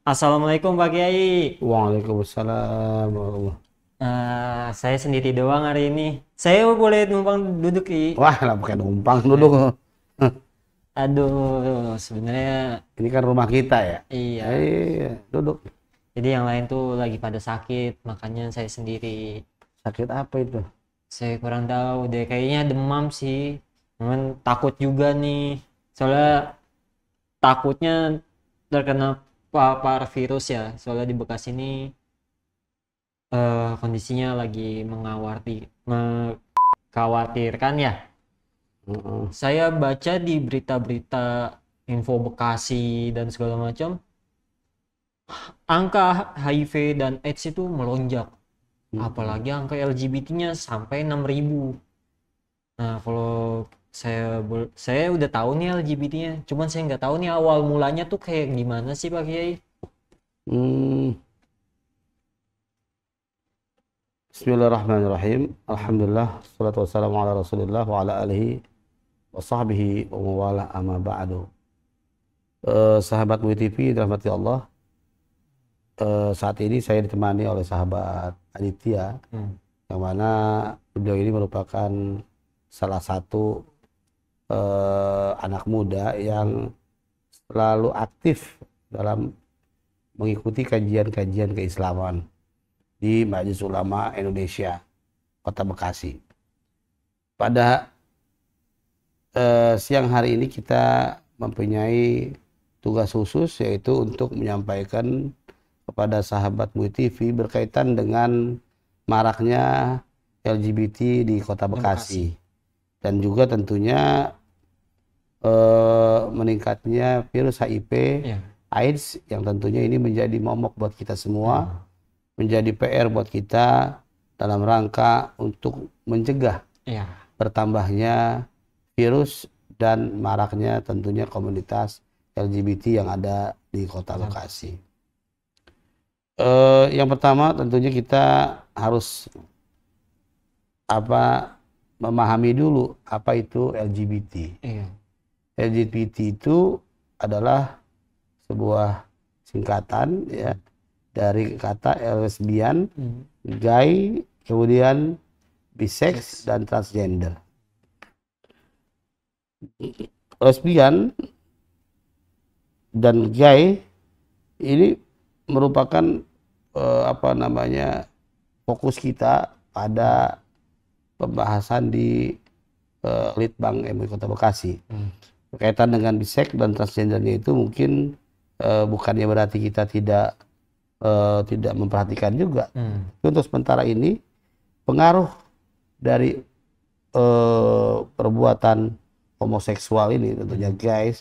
Assalamualaikum Pak Kiai. Waalaikumsalam warahmatullahi. Saya sendiri doang hari ini. Saya boleh numpang duduk Ki. Wah, lah pakai numpang dulu. Aduh, sebenarnya Ini kan rumah kita ya. iya. Iya, duduk. Jadi yang lain tuh lagi pada sakit, makanya saya sendiri. Sakit apa itu? Saya kurang tahu deh, kayaknya demam sih. Cuman takut juga nih. Soalnya takutnya terkena papar virus ya. Soalnya di Bekasi ini kondisinya lagi mengkhawatirkan ya. Heeh. Saya baca di berita-berita info Bekasi dan segala macam, angka HIV dan AIDS itu melonjak. Heeh. Apalagi angka LGBT-nya sampai 6.000. Nah, kalau saya udah tahu nih LGBT-nya, cuman saya nggak tahu nih awal mulanya tuh kayak gimana sih Pak Kiai? Hmm. Bismillahirrahmanirrahim. Alhamdulillah, salatu wassalamu ala Rasulillah wa ala alihi wa sahbihi wa mawala amma ba'du. Sahabat WTV dirahmati Allah, saat ini saya ditemani oleh sahabat Aditya, Hmm. yang mana beliau ini merupakan salah satu anak muda yang selalu aktif dalam mengikuti kajian-kajian keislaman di Majelis Ulama Indonesia Kota Bekasi. Pada siang hari ini kita mempunyai tugas khusus, yaitu untuk menyampaikan kepada sahabat MUI TV berkaitan dengan maraknya LGBT di Kota Bekasi, dan juga tentunya meningkatnya virus HIV Ya. AIDS, yang tentunya ini menjadi momok buat kita semua, menjadi PR buat kita dalam rangka untuk mencegah Ya. bertambahnya virus dan maraknya tentunya komunitas LGBT yang ada di Kota Bekasi. Yang pertama tentunya kita harus memahami dulu apa itu LGBT. Iya. LGBT itu adalah sebuah singkatan ya dari kata lesbian, gay, kemudian bisex dan transgender. Lesbian dan gay ini merupakan fokus kita pada pembahasan di Litbang MUI Kota Bekasi. Berkaitan dengan bisex dan transgendernya itu mungkin bukannya berarti kita tidak memperhatikan juga. Untuk sementara ini pengaruh dari perbuatan homoseksual ini tentunya guys,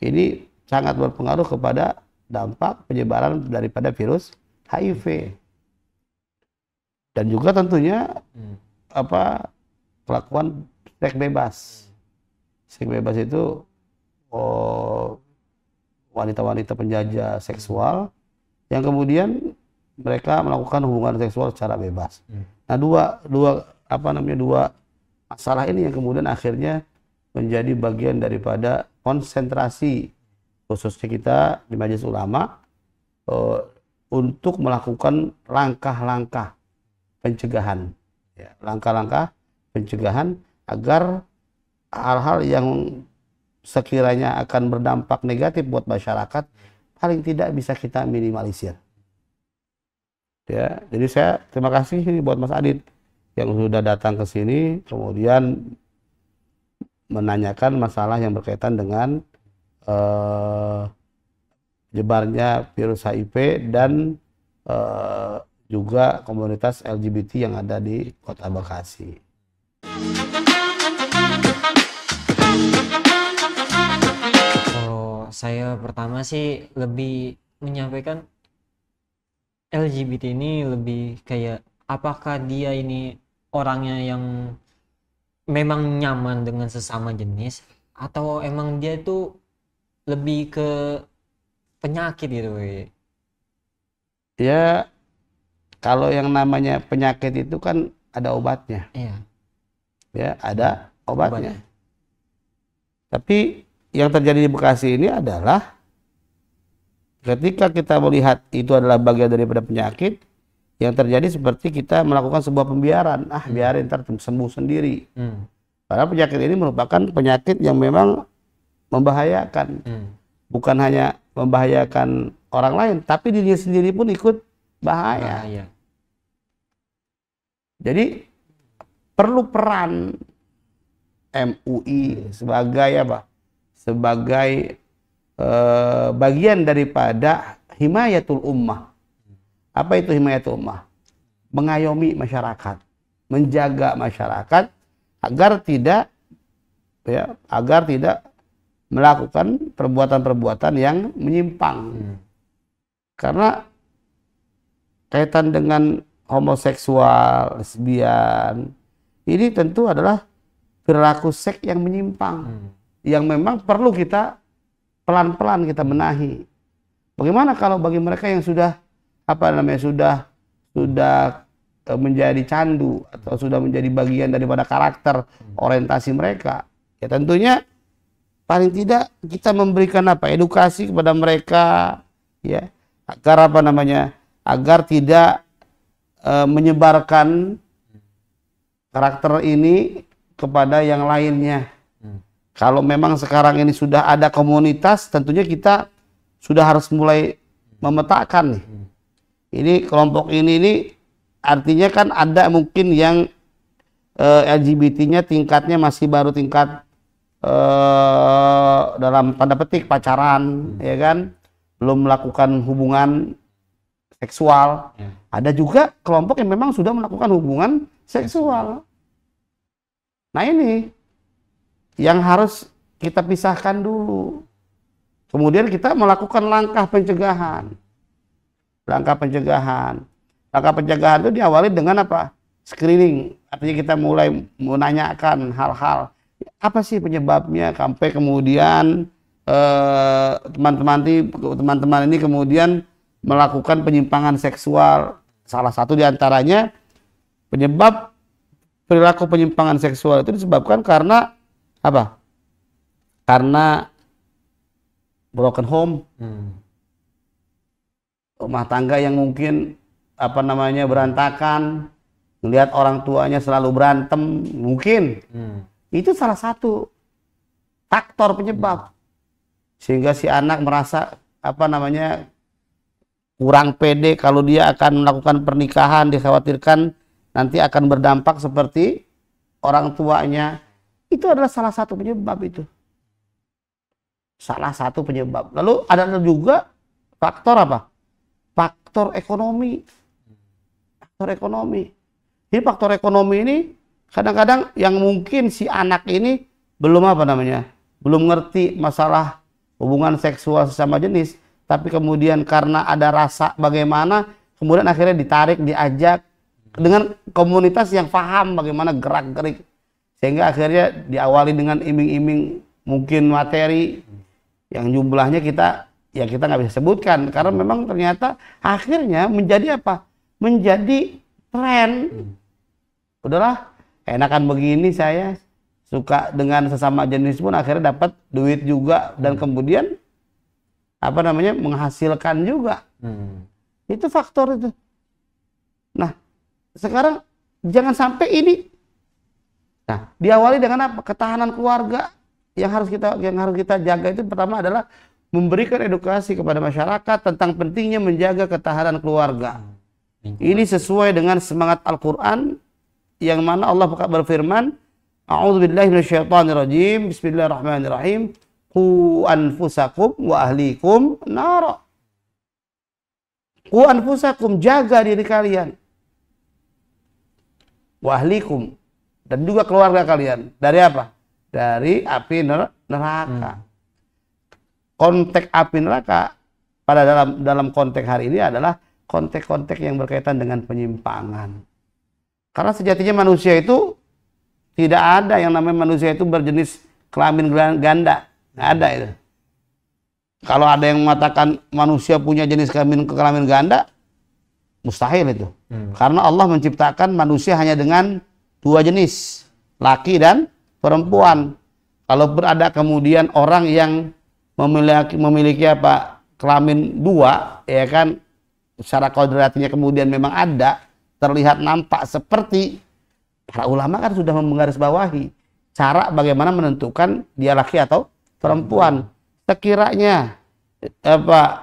ini sangat berpengaruh kepada dampak penyebaran daripada virus HIV, dan juga tentunya kelakuan seks bebas. Seks bebas itu wanita-wanita penjajah seksual yang kemudian mereka melakukan hubungan seksual secara bebas. Nah, dua masalah ini yang kemudian akhirnya menjadi bagian daripada konsentrasi khususnya kita di Majelis Ulama untuk melakukan langkah-langkah pencegahan, ya, langkah-langkah pencegahan agar hal-hal yang sekiranya akan berdampak negatif buat masyarakat paling tidak bisa kita minimalisir. Ya, jadi saya terima kasih ini buat Mas Adit yang sudah datang ke sini kemudian menanyakan masalah yang berkaitan dengan jebarnya virus HIV dan juga komunitas LGBT yang ada di Kota Bekasi. Kalau saya pertama sih lebih menyampaikan LGBT ini lebih kayak apakah dia ini orangnya yang memang nyaman dengan sesama jenis atau emang dia itu lebih ke penyakit gitu. Ya, kalau yang namanya penyakit itu kan ada obatnya. Iya. Ya, ada obatnya. Obatnya. Tapi yang terjadi di Bekasi ini adalah ketika kita melihat itu adalah bagian daripada penyakit, yang terjadi seperti kita melakukan sebuah pembiaran. Biarin ntar sembuh sendiri. Karena penyakit ini merupakan penyakit yang memang membahayakan. Bukan hanya membahayakan orang lain, tapi dirinya sendiri pun ikut bahaya. Jadi perlu peran MUI sebagai apa? Sebagai bagian daripada himayatul ummah. Apa itu himayatul ummah? Mengayomi masyarakat, menjaga masyarakat agar tidak melakukan perbuatan-perbuatan yang menyimpang. Karena kaitan dengan homoseksual, lesbian, ini tentu adalah perilaku seks yang menyimpang, yang memang perlu kita pelan-pelan kita benahi. Bagaimana kalau bagi mereka yang sudah menjadi candu atau sudah menjadi bagian daripada karakter orientasi mereka? Ya tentunya paling tidak kita memberikan edukasi kepada mereka, ya, agar tidak menyebarkan karakter ini kepada yang lainnya. Kalau memang sekarang ini sudah ada komunitas, tentunya kita sudah harus mulai memetakan nih. Ini kelompok ini artinya kan ada mungkin yang LGBT-nya tingkatnya masih baru tingkat dalam tanda petik pacaran, ya kan, belum melakukan hubungan seksual. Ada juga kelompok yang memang sudah melakukan hubungan seksual. Nah ini yang harus kita pisahkan dulu. Kemudian kita melakukan langkah pencegahan. Langkah pencegahan itu diawali dengan apa? Screening. Artinya kita mulai menanyakan hal-hal. Apa sih penyebabnya? Sampai kemudian teman-teman ini kemudian melakukan penyimpangan seksual. Salah satu diantaranya penyebab perilaku penyimpangan seksual itu disebabkan karena apa? Karena broken home, rumah tangga yang mungkin berantakan, melihat orang tuanya selalu berantem, mungkin itu salah satu faktor penyebab, sehingga si anak merasa kurang pede kalau dia akan melakukan pernikahan, dikhawatirkan nanti akan berdampak seperti orang tuanya. Itu adalah salah satu penyebab itu. Salah satu penyebab. Lalu ada juga faktor apa? Faktor ekonomi. Faktor ekonomi. Jadi faktor ekonomi ini kadang-kadang yang mungkin si anak ini belum belum ngerti masalah hubungan seksual sesama jenis, tapi kemudian karena ada rasa bagaimana, kemudian akhirnya ditarik, diajak dengan komunitas yang paham bagaimana gerak-gerik, sehingga akhirnya diawali dengan iming-iming mungkin materi yang jumlahnya kita nggak bisa sebutkan, karena memang ternyata akhirnya menjadi apa? Menjadi tren. Udahlah, enakan begini, saya suka dengan sesama jenis pun akhirnya dapat duit juga, dan kemudian menghasilkan juga. Itu faktor itu. Nah, sekarang jangan sampai ini. Nah, diawali dengan apa? Ketahanan keluarga yang harus kita jaga. Itu pertama adalah memberikan edukasi kepada masyarakat tentang pentingnya menjaga ketahanan keluarga. Ini sesuai dengan semangat Al-Qur'an yang mana Allah berfirman, A'udzubillahi minasyaitonirrajim, Bismillahirrahmanirrahim, Qu anfusakum wa ahlikum nara. Qu anfusakum, jaga diri kalian. Wa ahlikum, dan juga keluarga kalian. Dari apa? Dari api neraka. Konteks api neraka pada dalam konteks hari ini adalah konteks-konteks yang berkaitan dengan penyimpangan. Karena sejatinya manusia itu tidak ada yang namanya manusia itu berjenis kelamin ganda. Nggak ada itu. Kalau ada yang mengatakan manusia punya jenis kelamin ganda, mustahil itu. Karena Allah menciptakan manusia hanya dengan dua jenis, laki dan perempuan. Kalau berada kemudian orang yang memiliki kelamin dua, ya kan, secara kodratinya kemudian memang ada, terlihat nampak seperti, para ulama kan sudah menggarisbawahi cara bagaimana menentukan dia laki atau perempuan. Sekiranya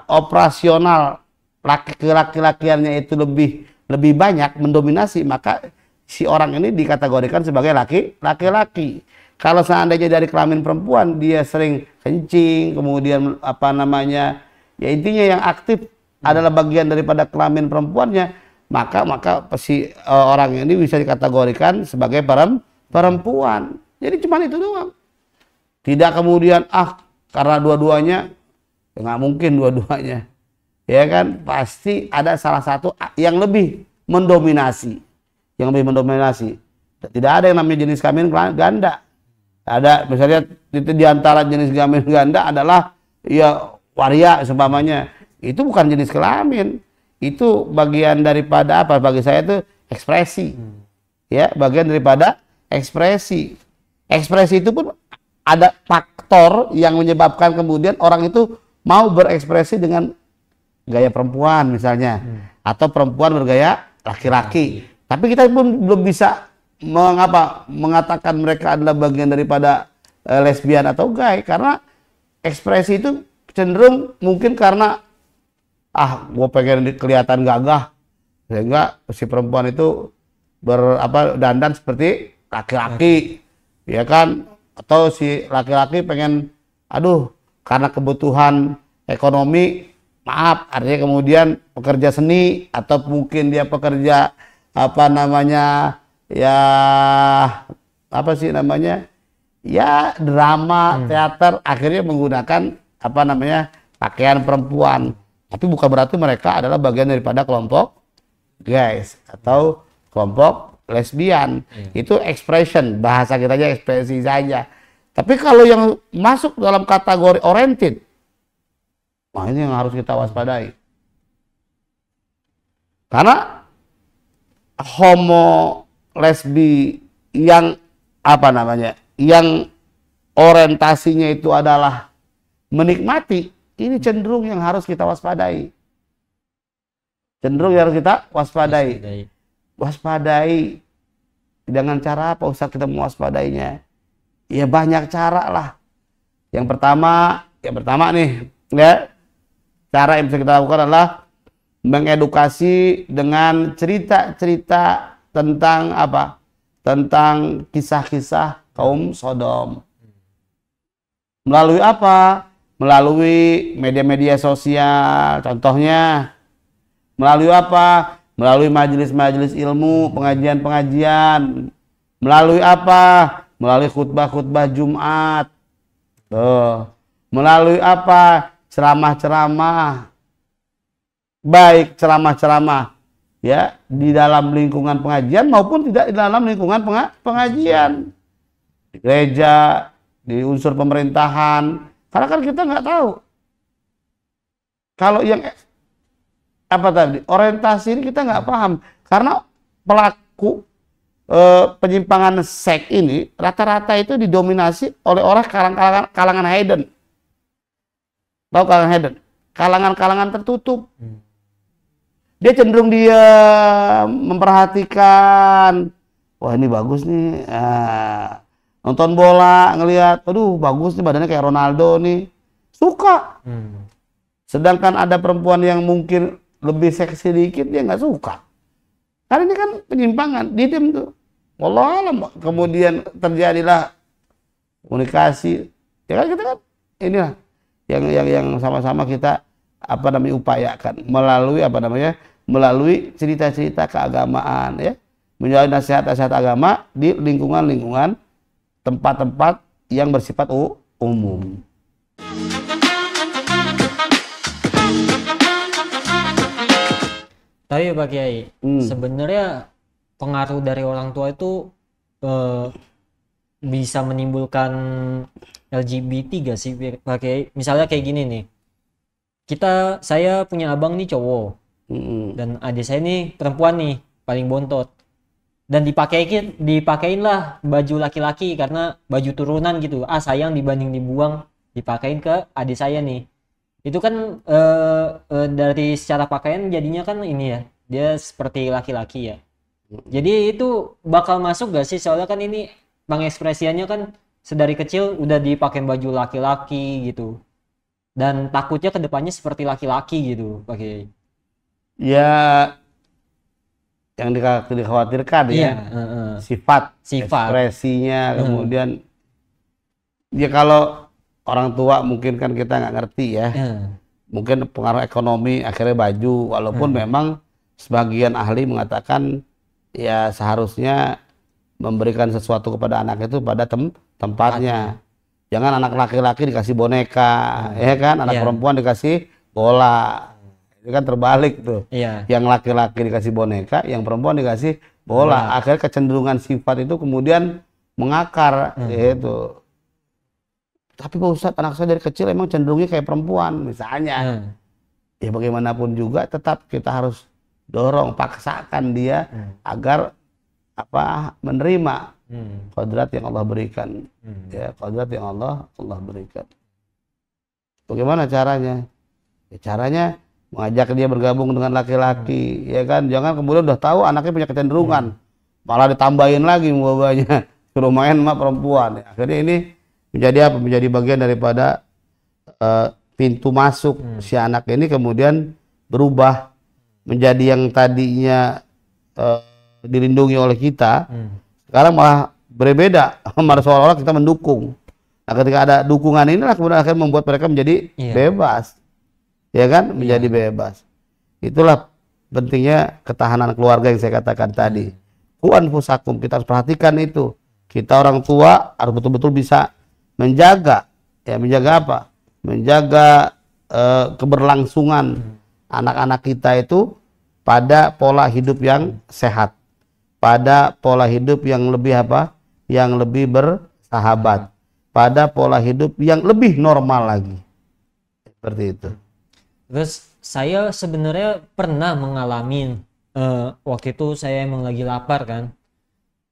operasional laki-lakiannya itu lebih banyak mendominasi, maka si orang ini dikategorikan sebagai laki-laki. Kalau seandainya dari kelamin perempuan dia sering kencing, kemudian ya intinya yang aktif adalah bagian daripada kelamin perempuannya, maka si orang ini bisa dikategorikan sebagai perempuan. Jadi cuma itu doang. Tidak kemudian karena dua-duanya, ya nggak mungkin dua-duanya, ya kan, pasti ada salah satu yang lebih mendominasi, Tidak ada yang namanya jenis kelamin ganda. Ada misalnya itu di antara jenis kelamin ganda adalah ya waria seumpamanya. Itu bukan jenis kelamin. Itu bagian daripada apa? Bagi saya itu ekspresi. Ya, bagian daripada ekspresi. Ekspresi itu pun ada faktor yang menyebabkan kemudian orang itu mau berekspresi dengan gaya perempuan misalnya, atau perempuan bergaya laki-laki. Tapi kita pun belum bisa mengatakan mereka adalah bagian daripada lesbian atau gay, karena ekspresi itu cenderung mungkin karena gue pengen kelihatan gagah, sehingga si perempuan itu dandan seperti laki-laki, ya kan, atau si laki-laki pengen karena kebutuhan ekonomi, artinya kemudian pekerja seni, atau mungkin dia pekerja drama, teater, akhirnya menggunakan pakaian perempuan. Tapi bukan berarti mereka adalah bagian daripada kelompok gays atau kelompok lesbian. Itu expression, bahasa kita aja ekspresi saja. Tapi kalau yang masuk dalam kategori oriented, ini yang harus kita waspadai. Karena homo lesbi yang yang orientasinya itu adalah menikmati, ini cenderung yang harus kita waspadai. Waspadai dengan cara apa Ustaz kita mewaspadainya? Ya banyak cara lah. Yang pertama nih, ya, cara yang bisa kita lakukan adalah mengedukasi dengan cerita-cerita tentang tentang kisah-kisah kaum Sodom. Melalui apa? Melalui media-media sosial, contohnya. Melalui apa? Melalui majelis-majelis ilmu, pengajian-pengajian. Melalui apa? Melalui khutbah-khutbah Jumat. Melalui apa? Ceramah-ceramah. Baik ceramah-ceramah ya di dalam lingkungan pengajian maupun tidak di dalam lingkungan pengajian, di gereja, di unsur pemerintahan. Karena kan kita nggak tahu kalau yang orientasi ini kita nggak paham, karena pelaku penyimpangan seks ini rata-rata itu didominasi oleh orang kalangan hedon. Tahu kalangan hedon? Kalangan tertutup. Dia cenderung memperhatikan, wah ini bagus nih, nonton bola ngelihat, bagus nih badannya kayak Ronaldo nih, suka. Sedangkan ada perempuan yang mungkin lebih seksi dikit, dia nggak suka. Karena ini kan penyimpangan, didem tuh. Wallahualam, kemudian terjadilah komunikasi. Ya kan kita kan inilah yang sama-sama kita upayakan melalui cerita-cerita keagamaan, ya, menjalin nasihat-nasihat agama di lingkungan-lingkungan tempat-tempat yang bersifat umum. Tapi Pak Kiai, sebenarnya pengaruh dari orang tua itu bisa menimbulkan LGBT gak sih Pak Kiai? Misalnya kayak gini nih, saya punya abang nih cowok, dan adik saya nih perempuan nih paling bontot, dan dipakein lah baju laki-laki karena baju turunan gitu, sayang dibanding dibuang, dipakein ke adik saya nih. Itu kan dari secara pakaian jadinya kan ini ya, dia seperti laki-laki ya. Jadi itu bakal masuk gak sih? Soalnya kan ini pengekspresiannya kan sedari kecil udah dipakai baju laki-laki gitu. Dan takutnya kedepannya seperti laki-laki gitu pakai. Ya, yang dikhawatirkan Iya, ya sifat, sifat. ekspresinya, kemudian ya kalau orang tua mungkin kan kita nggak ngerti ya, mungkin pengaruh ekonomi akhirnya baju, walaupun memang sebagian ahli mengatakan ya seharusnya memberikan sesuatu kepada anak itu pada tempatnya. Jangan anak laki-laki dikasih boneka, ya kan? Anak perempuan dikasih bola. Itu kan terbalik tuh. Yang laki-laki dikasih boneka, yang perempuan dikasih bola. Akhirnya kecenderungan sifat itu kemudian mengakar, gitu. Tapi Pak Ustadz, anak saya dari kecil emang cenderungnya kayak perempuan, misalnya. Ya bagaimanapun juga tetap kita harus dorong, paksakan dia agar menerima kodrat yang Allah berikan, ya kodrat yang Allah berikan. Bagaimana caranya? Ya, caranya mengajak dia bergabung dengan laki-laki, ya kan? Jangan kemudian udah tahu anaknya punya kecenderungan, malah ditambahin lagi babanya suruh main sama perempuan. Akhirnya ini menjadi apa? Menjadi bagian daripada pintu masuk si anak ini kemudian berubah menjadi yang tadinya dilindungi oleh kita, sekarang malah berbeda, malah seolah-olah kita mendukung. Nah, ketika ada dukungan inilah kemudian akhirnya membuat mereka menjadi bebas, ya kan? Menjadi bebas. Itulah pentingnya ketahanan keluarga yang saya katakan tadi. Qu anfusakum, kita harus perhatikan itu. Kita orang tua harus betul-betul bisa menjaga, ya menjaga apa? Menjaga keberlangsungan anak-anak kita itu pada pola hidup yang sehat, pada pola hidup yang lebih apa? Yang lebih bersahabat, pada pola hidup yang lebih normal lagi. Seperti itu. Terus saya sebenarnya pernah mengalami waktu itu saya emang lagi lapar kan.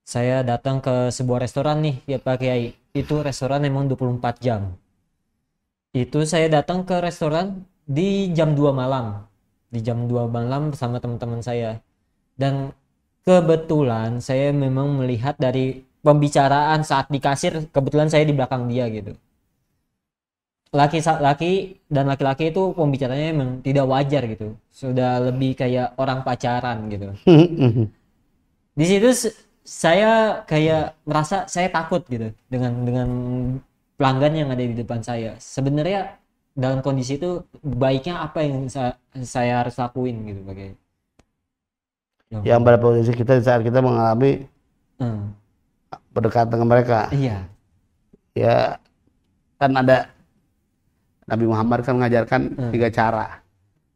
Saya datang ke sebuah restoran nih, ya Pak Kiai. Itu restoran emang 24 jam. Itu saya datang ke restoran di jam 2 malam. Di jam 2 malam bersama teman-teman saya. Dan kebetulan saya memang melihat dari pembicaraan saat di kasir, kebetulan saya di belakang dia gitu. Laki-laki dan laki-laki itu pembicaranya memang tidak wajar gitu. Sudah lebih kayak orang pacaran gitu. Di situ saya kayak merasa saya takut gitu dengan pelanggan yang ada di depan saya. Sebenarnya dalam kondisi itu baiknya apa yang saya harus lakuin gitu bagai yang pada posisi kita saat kita mengalami berdekatan dengan mereka. Iya. Ya kan ada Nabi Muhammad kan mengajarkan 3 cara.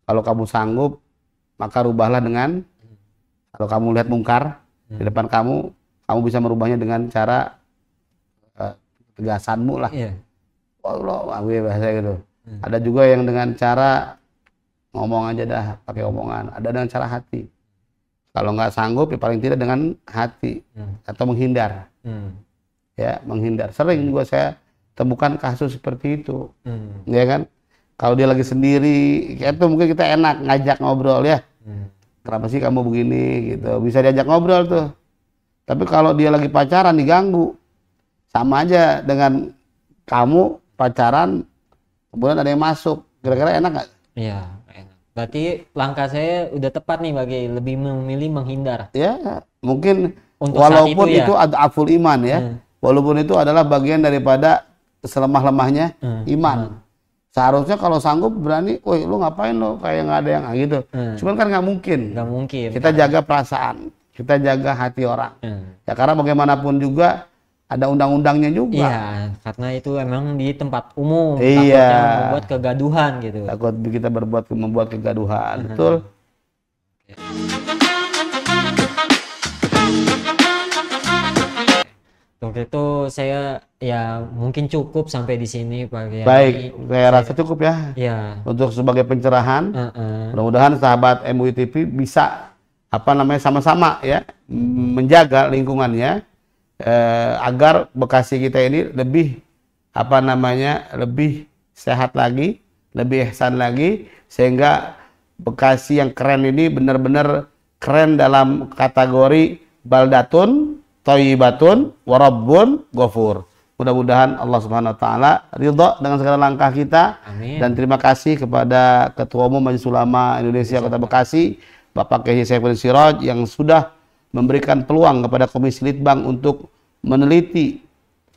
Kalau kamu sanggup maka rubahlah dengan, kalau kamu lihat mungkar di depan kamu bisa merubahnya dengan cara tegasanmu lah. Allah, bahasa gitu. Ada juga yang dengan cara ngomong aja dah, pakai omongan. Ada dengan cara hati. Kalau nggak sanggup ya paling tidak dengan hati atau menghindar. Ya, menghindar. Sering juga saya temukan kasus seperti itu. Ya kan? Kalau dia lagi sendiri, kayak itu mungkin kita enak ngajak ngobrol ya. Kenapa sih kamu begini gitu. Bisa diajak ngobrol tuh. Tapi kalau dia lagi pacaran diganggu, sama aja dengan kamu pacaran kemudian ada yang masuk, kira-kira enak nggak? Iya, enak. Berarti langkah saya udah tepat nih bagi lebih memilih menghindar. Ya, mungkin untuk walaupun itu, itu ada aful iman ya, walaupun itu adalah bagian daripada selemah-lemahnya iman. Seharusnya kalau sanggup berani, woi lu ngapain lo kayak nggak ada yang gitu. Cuman kan nggak mungkin. Nggak mungkin. Kita jaga perasaan, kita jaga hati orang. Ya karena bagaimanapun juga ada undang-undangnya juga. Iya, karena itu emang di tempat umum. Iya. Takutnya membuat kegaduhan gitu. Takut kita membuat kegaduhan, betul. Untuk itu saya ya mungkin cukup sampai di sini Pak Kiai. Baik, saya rasa cukup ya. Iya. Untuk sebagai pencerahan, mudah-mudahan sahabat MUI TV bisa sama-sama ya menjaga lingkungannya agar Bekasi kita ini lebih lebih sehat lagi, lebih ihsan lagi, sehingga Bekasi yang keren ini benar-benar keren dalam kategori baldatun, thayyibatun, warabbun, ghafur. Mudah-mudahan Allah Subhanahu wa taala ridha dengan segala langkah kita. Amin. Dan terima kasih kepada Ketua Umum Majelis Ulama Indonesia Kota Bekasi, Bapak Kiai Saiful Siraj, yang sudah memberikan peluang kepada Komisi Litbang untuk meneliti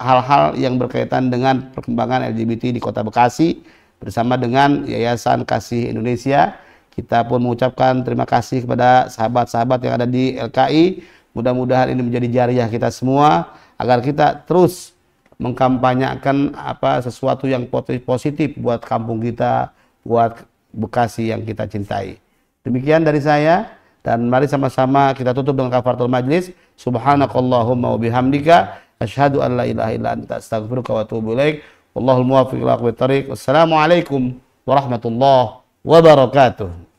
hal-hal yang berkaitan dengan perkembangan LGBT di Kota Bekasi bersama dengan Yayasan Kasih Indonesia. Kita pun mengucapkan terima kasih kepada sahabat-sahabat yang ada di LKI. Mudah-mudahan ini menjadi jariah kita semua agar kita terus mengkampanyekan sesuatu yang positif buat kampung kita, buat Bekasi yang kita cintai. Demikian dari saya, dan mari sama-sama kita tutup dengan kafaratul majlis. Subhanakallahumma wa bihamdika asyhadu an la ilaha illa anta astaghfiruka wa atubu ilaik. Wallahul muwaffiq ila aqwamit thoriq. Wassalamualaikum warahmatullahi wabarakatuh.